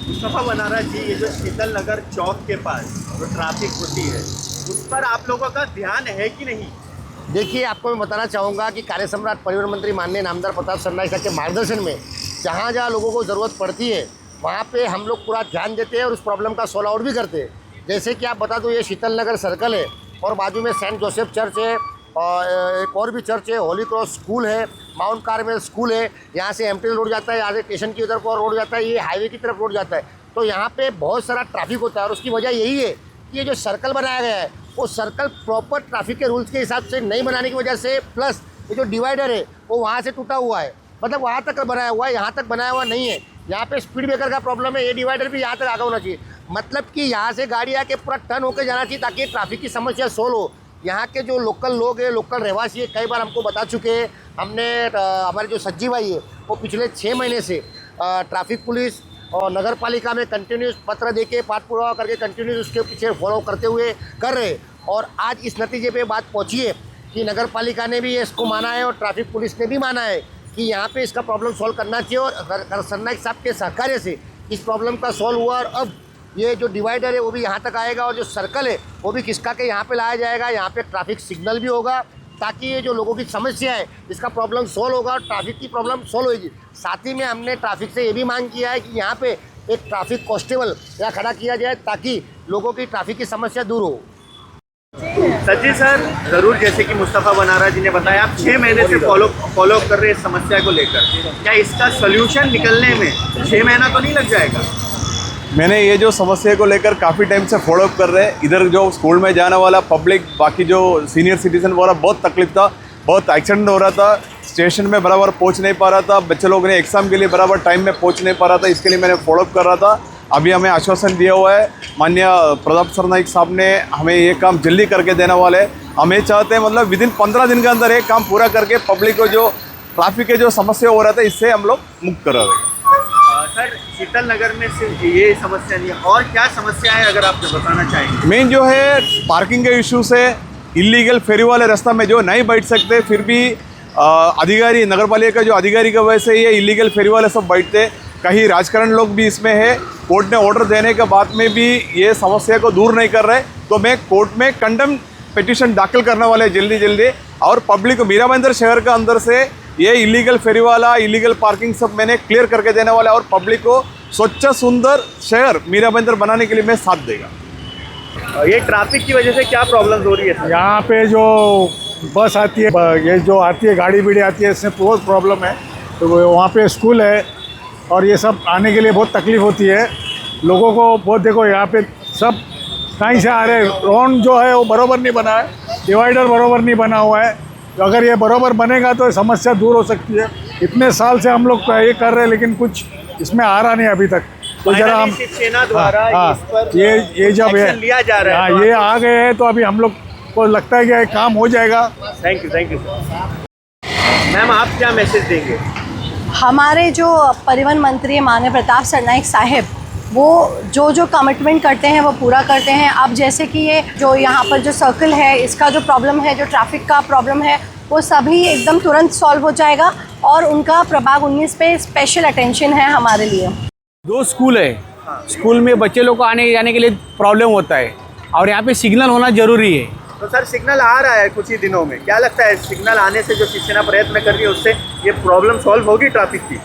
मुस्तफ़ा बनारस जी, ये जो शीतल नगर चौक के पास जो ट्रैफिक होती है उस पर आप लोगों का ध्यान है कि नहीं? देखिए, आपको मैं बताना चाहूँगा कि कार्य सम्राट परिवहन मंत्री माननीय नामदार प्रताप सरनाईक साहब के मार्गदर्शन में जहाँ जहाँ लोगों को ज़रूरत पड़ती है वहाँ पे हम लोग पूरा ध्यान देते हैं और उस प्रॉब्लम का सॉल्व आउट भी करते हैं। जैसे कि आप बता दो, ये शीतल नगर सर्कल है और बाजू में सेंट जोसेफ चर्च है और एक और भी चर्च है, होली क्रॉस स्कूल है, माउंट कार्मेल स्कूल है। यहाँ से एमटी रोड जाता है, यहाँ से स्टेशन की उधर को रोड जाता है, ये हाईवे की तरफ रोड जाता है। तो यहाँ पे बहुत सारा ट्रैफिक होता है और उसकी वजह यही है कि ये जो सर्कल बनाया गया है वो सर्कल प्रॉपर ट्रैफिक के रूल्स के हिसाब से नहीं बनाने की वजह से, प्लस ये जो डिवाइडर है वो वहाँ से टूटा हुआ है, मतलब वहाँ तक बनाया हुआ है, यहाँ तक बनाया हुआ नहीं है। यहाँ पे स्पीड ब्रेकर का प्रॉब्लम है, ये डिवाइडर भी यहाँ तक आगे होना चाहिए, मतलब कि यहाँ से गाड़ी आके पूरा टर्न होकर जाना चाहिए ताकि ट्रैफिक की समस्या सोल्व हो। यहाँ के जो लोकल लोग हैं, लोकल रहवासी है, कई बार हमको बता चुके हैं। हमने हमारे जो सज्जी भाई है वो पिछले 6 महीने से ट्रैफिक पुलिस और नगर पालिका में कंटिन्यूस पत्र दे के पाठ पुरावा करके कंटिन्यूस उसके पीछे फॉलो करते हुए कर रहे। और आज इस नतीजे पे बात पहुंची है कि नगर पालिका ने भी इसको माना है और ट्रैफिक पुलिस ने भी माना है कि यहाँ पे इसका प्रॉब्लम सॉल्व करना चाहिए। और सरनाईक साहब के सहकार्य से इस प्रॉब्लम का सॉल्व हुआ और अब ये जो डिवाइडर है वो भी यहाँ तक आएगा और जो सर्कल है वो भी किसका के यहाँ पे लाया जाएगा। यहाँ पे ट्रैफिक सिग्नल भी होगा ताकि ये जो लोगों की समस्या है इसका प्रॉब्लम सॉल्व होगा और ट्रैफिक की प्रॉब्लम सॉल्व होगी। साथ ही में हमने ट्रैफिक से ये भी मांग किया है कि यहाँ पे एक ट्रैफिक कांस्टेबल यहाँ खड़ा किया जाए ताकि लोगों की ट्रैफिक की समस्या दूर हो। सज्जी सर, ज़रूर, जैसे कि मुस्तफ़ा बनारस जी ने बताया, आप 6 महीने से फॉलो कर रहे हैं इस समस्या को लेकर, क्या इसका सोल्यूशन निकलने में 6 महीना तो नहीं लग जाएगा? मैंने ये जो समस्या को लेकर काफ़ी टाइम से फॉलो अप कर रहे हैं। इधर जो स्कूल में जाने वाला पब्लिक, बाकी जो सीनियर सिटीजन वगैरह, बहुत तकलीफ था, बहुत एक्सीडेंट हो रहा था, स्टेशन में बराबर पहुंच नहीं पा रहा था, बच्चे लोग ने एग्ज़ाम के लिए बराबर टाइम में पहुंच नहीं पा रहा था। इसके लिए मैंने फॉलो अप कर रहा था। अभी हमें आश्वासन दिया हुआ है माननीय प्रताप सरनाईक साहब ने, हमें ये काम जल्दी करके देने वाले हैं। हम ये चाहते हैं मतलब विदिन 15 दिन के अंदर ये काम पूरा करके पब्लिक को जो ट्रैफिक के जो समस्या हो रहा था इससे हम लोग मुक्त करा रहे हैं। सर, शीतल नगर में सिर्फ ये समस्या नहीं है, और क्या समस्या है अगर आप बताना चाहेंगे? मेन जो है पार्किंग के इशू से, इलीगल फेरी वाले रास्ता में जो नहीं बैठ सकते, फिर भी अधिकारी, नगर पालिका का जो अधिकारी की वजह से ये इलीगल फेरी वाले सब बैठते। कहीं राजकारण लोग भी इसमें है। कोर्ट ने ऑर्डर देने के बाद में भी ये समस्या को दूर नहीं कर रहे, तो मैं कोर्ट में कंडेम पिटीशन दाखिल करने वाले जल्दी और पब्लिक को मीराबंदर शहर के अंदर से ये इलीगल फेरी वाला, इलीगल पार्किंग सब मैंने क्लियर करके देने वाला और पब्लिक को स्वच्छ सुंदर शहर मीराबंदर बनाने के लिए मैं साथ देगा। ये ट्रैफिक की वजह से क्या प्रॉब्लम्स हो रही है सर? यहाँ पे जो बस आती है, ये जो आती है, गाड़ी बीड़ी आती है, इससे बहुत प्रॉब्लम है। तो वहाँ पे स्कूल है और ये सब आने के लिए बहुत तकलीफ़ होती है लोगों को। बहुत देखो यहाँ पे सब कहीं से आ रहे हैं। रोड जो है वो बराबर नहीं बना है, डिवाइडर बराबर नहीं बना हुआ है। तो अगर ये बराबर बनेगा तो समस्या दूर हो सकती है। इतने साल से हम लोग ये कर रहे हैं लेकिन कुछ इसमें आ रहा नहीं अभी तक। तो जरा हम सेना द्वारा इस पर ये जब लिया जा रहा है, ये आ गए हैं तो अभी हम लोग को लगता है कि ये काम हो जाएगा। Thank you sir. मैम, आप क्या मैसेज देंगे? हमारे जो परिवहन मंत्री माननीय प्रताप सरनाईक साहब, वो जो कमिटमेंट करते हैं वो पूरा करते हैं। अब जैसे कि ये जो यहाँ पर जो सर्कल है, इसका जो प्रॉब्लम है, जो ट्रैफिक का प्रॉब्लम है, वो सभी एकदम तुरंत सॉल्व हो जाएगा और उनका प्रभाग 19 पे स्पेशल अटेंशन है हमारे लिए। 2 स्कूल है, स्कूल में बच्चे लोग को आने जाने के लिए प्रॉब्लम होता है और यहाँ पे सिग्नल होना ज़रूरी है। तो सर, सिग्नल आ रहा है कुछ ही दिनों में, क्या लगता है सिग्नल आने से जो शिवसेना प्रयत्न कर रही है उससे ये प्रॉब्लम सॉल्व होगी ट्रैफिक की?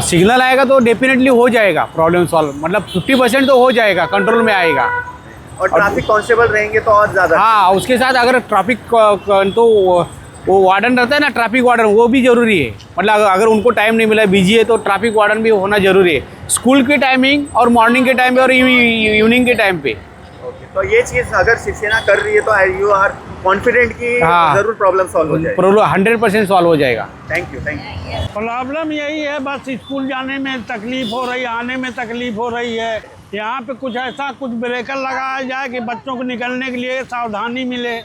सिग्नल आएगा तो डेफिनेटली हो जाएगा प्रॉब्लम सॉल्व, मतलब 50% तो हो जाएगा, कंट्रोल में आएगा। और ट्रैफिक कांस्टेबल रहेंगे तो और ज़्यादा। हाँ, उसके साथ अगर ट्रैफिक तो वो वार्डन रहता है ना, ट्रैफिक वार्डन, वो भी ज़रूरी है। मतलब अगर उनको टाइम नहीं मिला, बिजी है, तो ट्रैफिक वार्डन भी होना ज़रूरी है, स्कूल के टाइमिंग और मॉर्निंग के टाइम पे और इवनिंग के टाइम पे। तो ये चीज़ अगर शिवसेना कर रही है तो यू आर कॉन्फिडेंट कि जरूर प्रॉब्लम सॉल्व हो जाएगा? प्रॉब्लम 100% सॉल्व हो जाएगा। Thank you. प्रॉब्लम यही है, बस स्कूल जाने में तकलीफ हो रही है, आने में तकलीफ हो रही है। यहाँ पे कुछ ऐसा कुछ ब्रेकर लगाया जाए कि बच्चों को निकलने के लिए सावधानी मिले।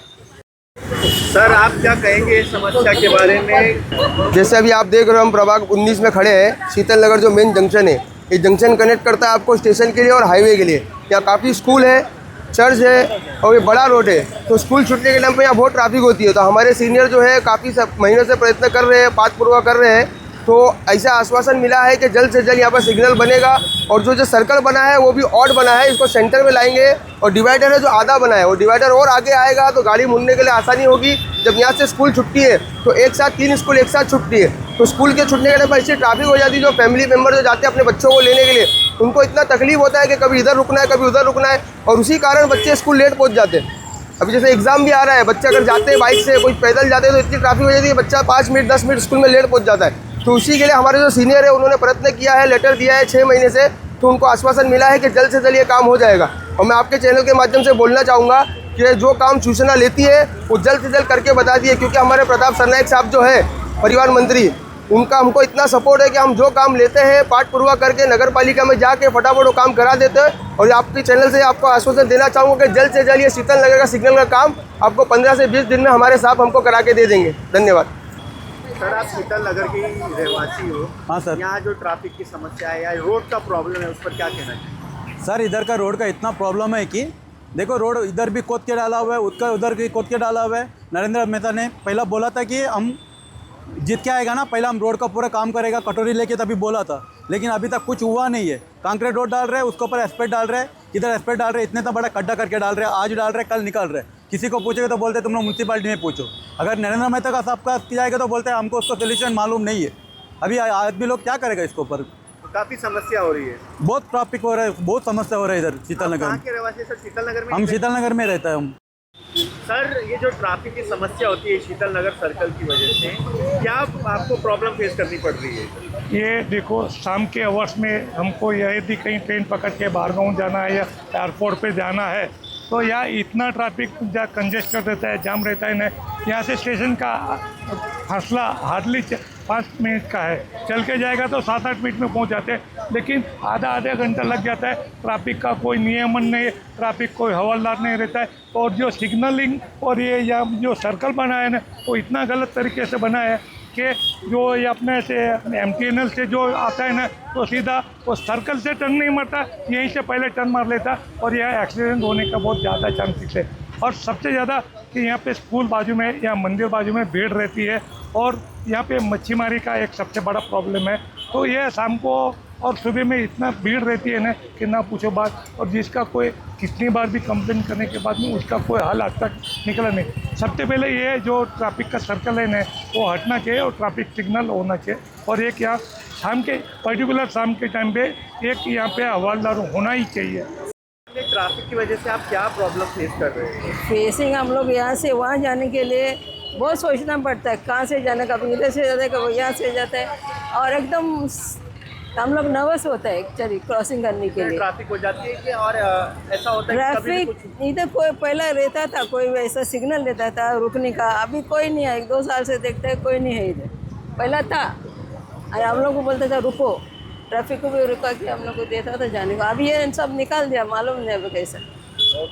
सर, आप क्या कहेंगे इस समस्या के बारे में? जैसे अभी आप देख रहे हो, हम प्रभाग 19 में खड़े हैं। शीतल नगर जो मेन जंक्शन है, ये जंक्शन कनेक्ट करता है आपको स्टेशन के लिए और हाईवे के लिए। यहाँ काफ़ी स्कूल है, चर्च है और ये बड़ा रोड है। तो स्कूल छूटने के टाइम पे यहाँ बहुत ट्रैफिक होती है। तो हमारे सीनियर जो है काफ़ी महीनों से प्रयत्न कर रहे हैं, पाठ पूर्वक कर रहे हैं। तो ऐसा आश्वासन मिला है कि जल्द से जल्द यहाँ पर सिग्नल बनेगा और जो सर्कल बना है वो भी ऑड बना है, इसको सेंटर में लाएंगे। और डिवाइडर है जो आधा बना है, वो डिवाइडर और आगे आएगा तो गाड़ी मुड़ने के लिए आसानी होगी। जब यहाँ से स्कूल छुट्टी है तो एक साथ 3 स्कूल एक साथ छुट्टी है, तो स्कूल के छुटने के टाइम पर ऐसी ट्रैफिक हो जाती है। जो फैमिली मेम्बर जो जाते हैं अपने बच्चों को लेने के लिए, उनको इतना तकलीफ होता है कि कभी इधर रुकना है, कभी उधर रुकना है, और उसी कारण बच्चे स्कूल लेट पहुँच जाते हैं। अभी जैसे एग्जाम भी आ रहा है, बच्चे अगर जाते हैं बाइक से, कोई पैदल जाते हैं तो इतनी ट्रैफिक हो जाती है, बच्चा 5 मिनट 10 मिनट स्कूल में लेट पहुंच जाता है। तो उसी के लिए हमारे जो सीनियर है उन्होंने प्रयत्न किया है, लेटर दिया है 6 महीने से, तो उनको आश्वासन मिला है कि जल्द से जल्द ये काम हो जाएगा। और मैं आपके चैनल के माध्यम से बोलना चाहूँगा कि जो काम सूचना लेती है वो जल्द से जल्द करके बता दिए, क्योंकि हमारे प्रताप सरनाईक साहब जो है परिवहन मंत्री, उनका हमको इतना सपोर्ट है कि हम जो काम लेते हैं पाठ पूर्वक करके नगर पालिका में जाके फटाफट वो काम करा देते हैं। और आपके चैनल से आपको आश्वासन देना चाहूँगा कि जल्द से जल्द ये शीतल नगर का सिग्नल का काम आपको 15 से 20 दिन में हमारे साहब हमको करा के दे देंगे। धन्यवाद। सर, आप शीतल नगर के रहवासी हो। हाँ सर। यहाँ जो ट्रैफिक की समस्या है या रोड का प्रॉब्लम है, उस पर क्या कहना चाहिए? सर, इधर का रोड का इतना प्रॉब्लम है कि देखो, रोड इधर भी खोद के डाला हुआ है, उधर भी खोद के डाला हुआ है। नरेंद्र मेहता ने पहला बोला था कि हम जीत के आएगा ना, पहला हम रोड का पूरा काम करेगा, कटोरी लेके तभी बोला था, लेकिन अभी तक कुछ हुआ नहीं है। कंक्रीट रोड डाल रहे हैं, उसके ऊपर एस्पेट डाल रहे हैं, किधर एस्पेट डाल रहे हैं, इतने तो बड़ा खड्डा करके डाल रहे हैं, आज डाल रहे हैं कल निकाल रहे हैं। किसी को पूछेगा तो बोलते हैं तुम लोग म्यूनसिपालिटी में पूछो। अगर नरेंद्र मेहता का साहब का जाएगा तो बोलते हैं हमको उसका सोल्यूशन मालूम नहीं है। अभी आदमी लोग क्या करेगा इसके ऊपर? काफ़ी समस्या हो रही है, बहुत ट्रैफिक हो रहा है, बहुत समस्या हो रहा है इधर शीतल नगर कहाँ में। के रहवासी सर? शीतल नगर में? हम शीतल नगर में रहते हैं हम। सर, ये जो ट्रैफिक की समस्या होती है शीतल नगर सर्कल की वजह से, क्या आपको प्रॉब्लम फेस करनी पड़ रही है? ये देखो, शाम के आवर्स में हमको यदि कहीं ट्रेन पकड़ के बारगांव जाना है या एयरपोर्ट पे जाना है तो यहाँ इतना ट्रैफिक कंजेस्टेड रहता है, जाम रहता है ना। यहाँ से स्टेशन का फासला हार्डली 5 मिनट का है, चल के जाएगा तो 7-8 मिनट में पहुँच जाते हैं, लेकिन आधा घंटा लग जाता है। ट्रैफिक का कोई नियमन नहीं, ट्रैफिक कोई हवलदार नहीं रहता है। और जो सिग्नलिंग और ये यहाँ जो सर्कल बना है ना, वो इतना गलत तरीके से बना है कि जो ये अपने से MTNL से जो आता है ना, तो सीधा वो सर्कल से टर्न नहीं मारता, यहीं से पहले टर्न मार लेता, और यह एक्सीडेंट होने का बहुत ज़्यादा चांसेस है। और सबसे ज़्यादा कि यहाँ पे स्कूल बाजू में या मंदिर बाजू में भीड़ रहती है, और यहाँ पे मच्छीमारी का एक सबसे बड़ा प्रॉब्लम है। तो ये शाम को और सुबह में इतना भीड़ रहती है ना कि ना पूछो बात, और जिसका कोई कितनी बार भी कंप्लेन करने के बाद में उसका कोई हल आज तक निकला नहीं। सबसे पहले ये जो ट्रैफिक का सर्कल है ना, वो हटना चाहिए और ट्रैफिक सिग्नल होना चाहिए। और एक यहाँ शाम के पर्टिकुलर शाम के टाइम पे एक यहाँ पे हवलदार होना ही चाहिए। ट्रैफिक की वजह से आप क्या प्रॉब्लम फेस कर रहे हैं? फेसिंग हम लोग यहाँ से वहाँ जाने के लिए बहुत सोचना पड़ता है, कहाँ से जाना, कभी इधर से जाता है, कभी यहाँ से जाता है, और एकदम हम लोग नर्वस होता है एक्चुअली क्रॉसिंग करने के लिए। ट्रैफिक हो जाती है कि और ऐसा होता है कि कभी ट्रैफिक इधर कोई पहला रहता था, कोई वैसा सिग्नल रहता था रुकने का, अभी कोई नहीं है। 1-2 साल से देखते हैं कोई नहीं है इधर। पहला था और हम लोग को बोलता था रुको, ट्रैफिक को भी रुका कि हम लोग को देता था जाने को। अभी ये सब निकाल दिया, मालूम नहीं अब कैसा।